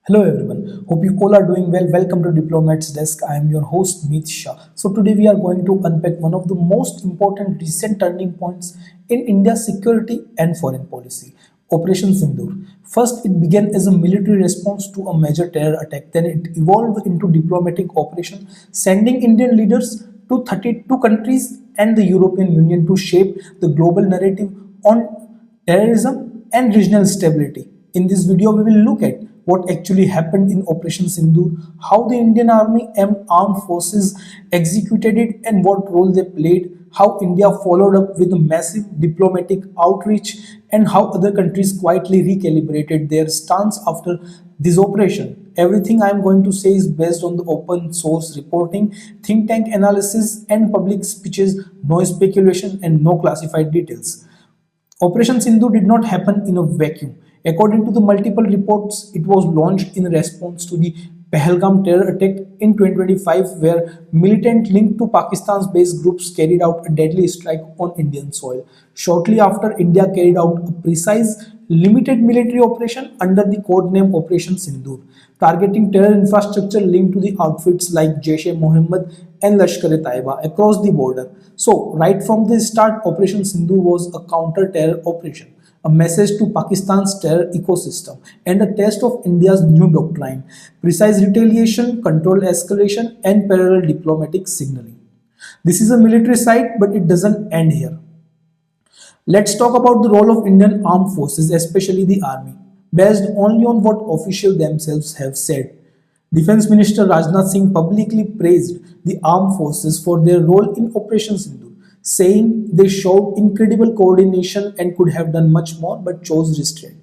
Hello everyone, hope you all are doing well. Welcome to Diplomat's Desk. I am your host Meet Shah. So today we are going to unpack one of the most important recent turning points in India's security and foreign policy, Operation Sindoor. First, it began as a military response to a major terror attack. Then it evolved into diplomatic operation, sending Indian leaders to 32 countries and the European Union to shape the global narrative on terrorism and regional stability. In this video, we will look at what actually happened in Operation Sindoor, how the Indian Army and armed forces executed it, and what role they played, how India followed up with a massive diplomatic outreach, and how other countries quietly recalibrated their stance after this operation. Everything I am going to say is based on the open source reporting, think tank analysis, and public speeches, no speculation, and no classified details. Operation Sindhu did not happen in a vacuum. According to the multiple reports, it was launched in response to the Pahalgam terror attack in 2025, where militant linked to Pakistan's based groups carried out a deadly strike on Indian soil. Shortly after, India carried out a precise, limited military operation under the code name Operation Sindoor, targeting terror infrastructure linked to the outfits like Jaish-e-Mohammed and Lashkar-e-Taiba across the border. So, right from the start, Operation Sindoor was a counter-terror operation, a message to Pakistan's terror ecosystem, and a test of India's new doctrine: precise retaliation, controlled escalation, and parallel diplomatic signaling. This is a military side, but it doesn't end here. Let's talk about the role of Indian armed forces, especially the army, based only on what officials themselves have said. Defense Minister Rajnath Singh publicly praised the armed forces for their role in Operation Sindoor, saying they showed incredible coordination and could have done much more but chose restraint.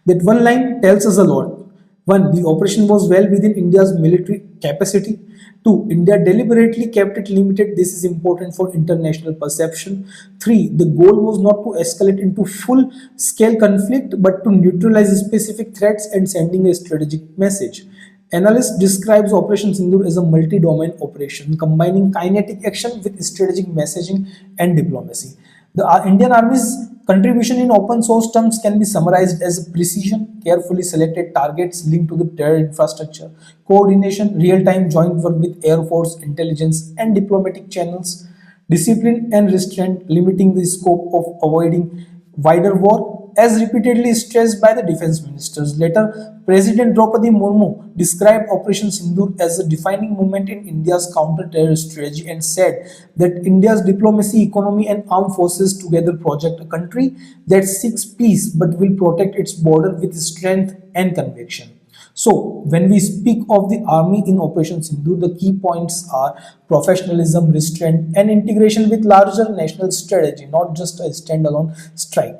That one line tells us a lot. One, the operation was well within India's military capacity. Two, India deliberately kept it limited. This is important for international perception. Three, the goal was not to escalate into full scale conflict but to neutralize specific threats and sending a strategic message. Analyst describes Operation Sindoor as a multi-domain operation combining kinetic action with strategic messaging and diplomacy. The Indian Army's contribution in open source terms can be summarized as precision, carefully selected targets linked to the terror infrastructure, coordination, real-time joint work with Air Force, intelligence, and diplomatic channels, discipline and restraint, limiting the scope of avoiding wider war, as repeatedly stressed by the defense ministers. Later, President Draupadi Murmu described Operation Sindoor as a defining moment in India's counter-terror strategy and said that India's diplomacy, economy, and armed forces together project a country that seeks peace but will protect its border with strength and conviction. So, when we speak of the army in Operation Sindoor, the key points are professionalism, restraint, and integration with larger national strategy, not just a standalone strike.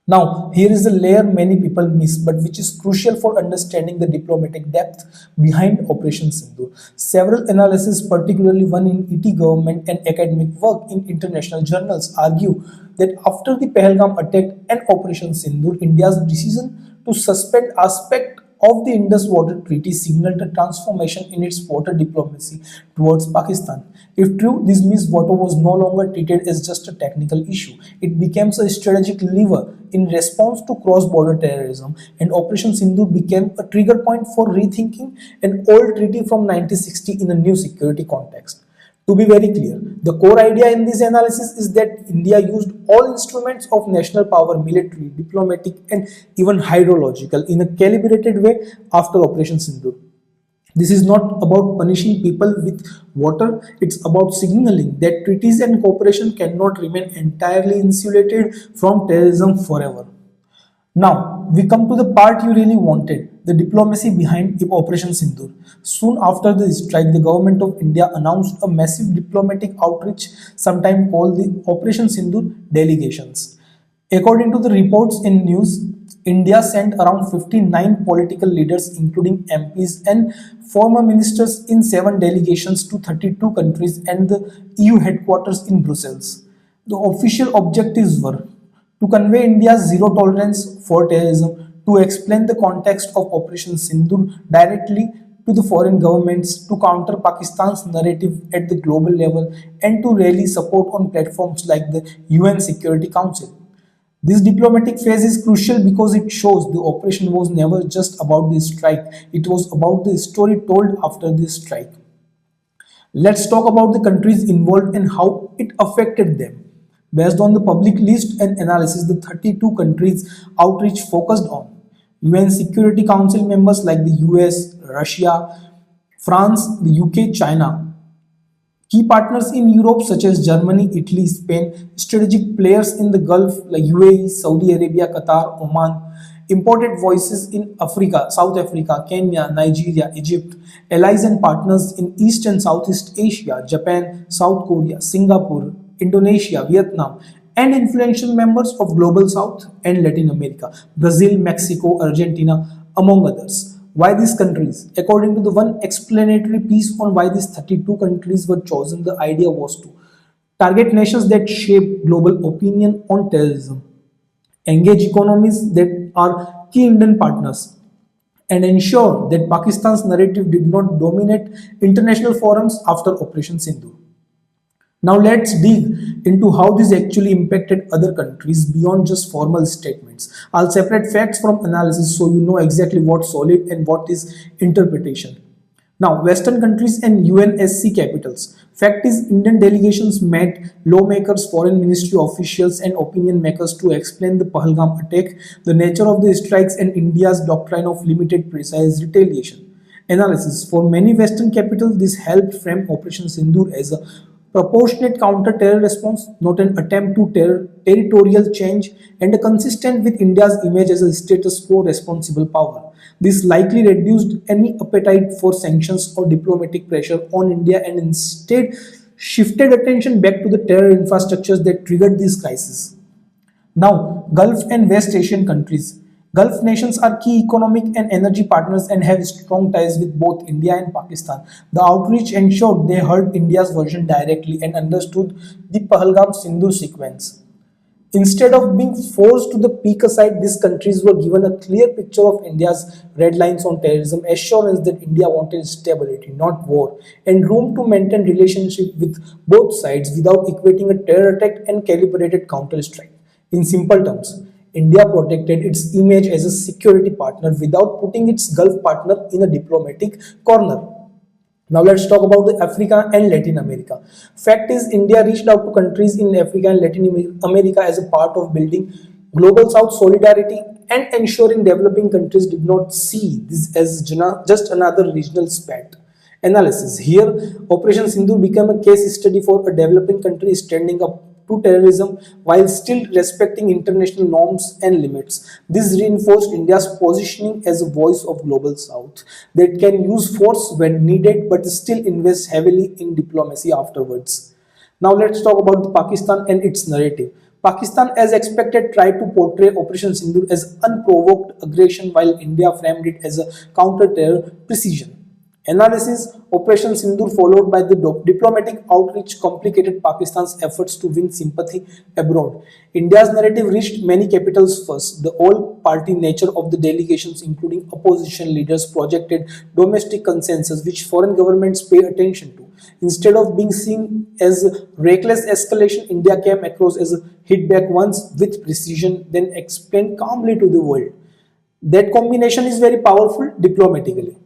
Now, here is a layer many people miss, but which is crucial for understanding the diplomatic depth behind Operation Sindoor. Several analyses, particularly one in ET government and academic work in international journals, argue that after the Pahalgam attack and Operation Sindoor, India's decision to suspend aspect of the Indus Water Treaty signaled a transformation in its water diplomacy towards Pakistan. If true, this means water was no longer treated as just a technical issue. It became a strategic lever in response to cross-border terrorism, and Operation Sindoor became a trigger point for rethinking an old treaty from 1960 in a new security context. To be very clear, the core idea in this analysis is that India used all instruments of national power, military, diplomatic, and even hydrological, in a calibrated way after Operation Sindoor. This is not about punishing people with water, it's about signaling that treaties and cooperation cannot remain entirely insulated from terrorism forever. Now, we come to the part you really wanted, the diplomacy behind Operation Sindoor. Soon after the strike, the government of India announced a massive diplomatic outreach, sometimes called the Operation Sindoor delegations. According to the reports in news, India sent around 59 political leaders, including MPs and former ministers, in 7 delegations to 32 countries and the EU headquarters in Brussels. The official objectives were to convey India's zero tolerance for terrorism, to explain the context of Operation Sindoor directly to the foreign governments, to counter Pakistan's narrative at the global level, and to rally support on platforms like the UN Security Council. This diplomatic phase is crucial because it shows the operation was never just about the strike, it was about the story told after the strike. Let's talk about the countries involved and how it affected them. Based on the public list and analysis, the 32 countries outreach focused on UN Security Council members like the US, Russia, France, the UK, China. Key partners in Europe such as Germany, Italy, Spain, strategic players in the Gulf like UAE, Saudi Arabia, Qatar, Oman, important voices in Africa, South Africa, Kenya, Nigeria, Egypt, allies and partners in East and Southeast Asia, Japan, South Korea, Singapore, Indonesia, Vietnam, and influential members of Global South and Latin America, Brazil, Mexico, Argentina, among others. Why these countries? According to the one explanatory piece on why these 32 countries were chosen, the idea was to target nations that shape global opinion on terrorism, engage economies that are key Indian partners, and ensure that Pakistan's narrative did not dominate international forums after Operation Sindoor. Now let's dig into how this actually impacted other countries beyond just formal statements. I'll separate facts from analysis so you know exactly what's solid and what is interpretation. Now, Western countries and UNSC capitals. Fact is, Indian delegations met lawmakers, foreign ministry officials, and opinion makers to explain the Pahalgam attack, the nature of the strikes, and India's doctrine of limited precise retaliation. Analysis. For many Western capitals, this helped frame Operation Sindoor as a proportionate counter-terror response, not an attempt to territorial change, and consistent with India's image as a status quo responsible power. This likely reduced any appetite for sanctions or diplomatic pressure on India and instead shifted attention back to the terror infrastructures that triggered this crisis. Now, Gulf and West Asian countries. Gulf nations are key economic and energy partners and have strong ties with both India and Pakistan. The outreach ensured they heard India's version directly and understood the Pahalgam Sindhu sequence. Instead of being forced to the peak aside, these countries were given a clear picture of India's red lines on terrorism, assurance that India wanted stability, not war, and room to maintain relationship with both sides without equating a terror attack and calibrated counter-strike. In simple terms, India protected its image as a security partner without putting its Gulf partner in a diplomatic corner. Now let's talk about the Africa and Latin America. Fact is, India reached out to countries in Africa and Latin America as a part of building global South solidarity and ensuring developing countries did not see this as just another regional spat. Analysis. Here, Operation Sindoor became a case study for a developing country standing up to terrorism while still respecting international norms and limits. This reinforced India's positioning as a voice of global South that can use force when needed but still invest heavily in diplomacy afterwards. Now let's talk about Pakistan and its narrative. Pakistan, as expected, tried to portray Operation Sindoor as unprovoked aggression while India framed it as a counter-terror precision. Analysis. Operation Sindoor, followed by the diplomatic outreach, complicated Pakistan's efforts to win sympathy abroad. India's narrative reached many capitals first. The all-party nature of the delegations, including opposition leaders, projected domestic consensus which foreign governments pay attention to. Instead of being seen as reckless escalation, India came across as a hit back once with precision, then explained calmly to the world. That combination is very powerful diplomatically.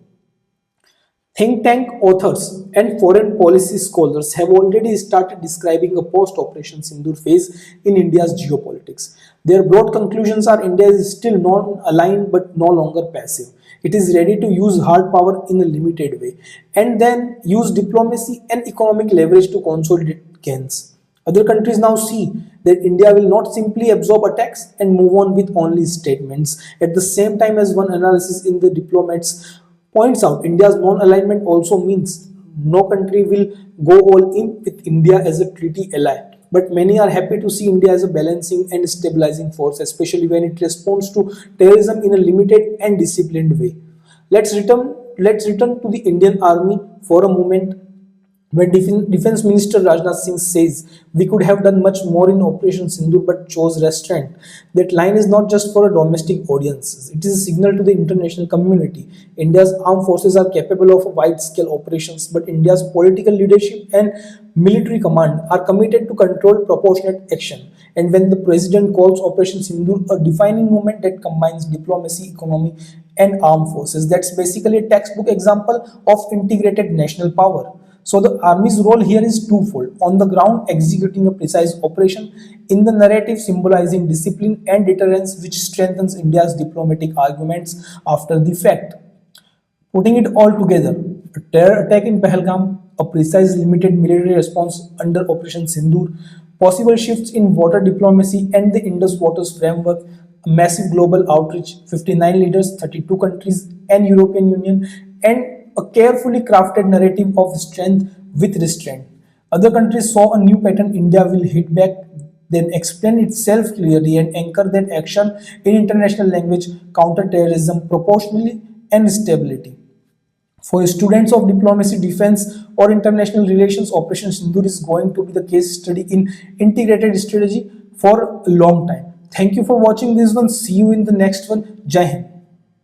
Think tank authors and foreign policy scholars have already started describing a post-Operation Sindoor phase in India's geopolitics. Their broad conclusions are India is still non-aligned but no longer passive. It is ready to use hard power in a limited way and then use diplomacy and economic leverage to consolidate gains. Other countries now see that India will not simply absorb attacks and move on with only statements. At the same time, as one analysis in the diplomats points out, India's non-alignment also means no country will go all in with India as a treaty ally. But many are happy to see India as a balancing and stabilizing force, especially when it responds to terrorism in a limited and disciplined way. Let's return to the Indian Army for a moment. When Defense Minister Rajnath Singh says we could have done much more in Operation Sindoor but chose restraint, that line is not just for a domestic audience. It is a signal to the international community. India's armed forces are capable of wide-scale operations, but India's political leadership and military command are committed to controlled proportionate action. And when the president calls Operation Sindoor a defining moment that combines diplomacy, economy, and armed forces, that's basically a textbook example of integrated national power. So the army's role here is twofold: on the ground, executing a precise operation; in the narrative, symbolizing discipline and deterrence, which strengthens India's diplomatic arguments after the fact. Putting it all together, a terror attack in Pahalgam, a precise limited military response under Operation Sindoor, possible shifts in water diplomacy and the Indus Waters Framework, a massive global outreach, 59 leaders, 32 countries, and European Union, and a carefully crafted narrative of strength with restraint. Other countries saw a new pattern: India will hit back, then explain itself clearly and anchor that action in international language, counter terrorism proportionally and stability. For students of diplomacy, defense, or international relations, Operation Sindoor is going to be the case study in integrated strategy for a long time. Thank you for watching this one. See you in the next one. Jai Hind.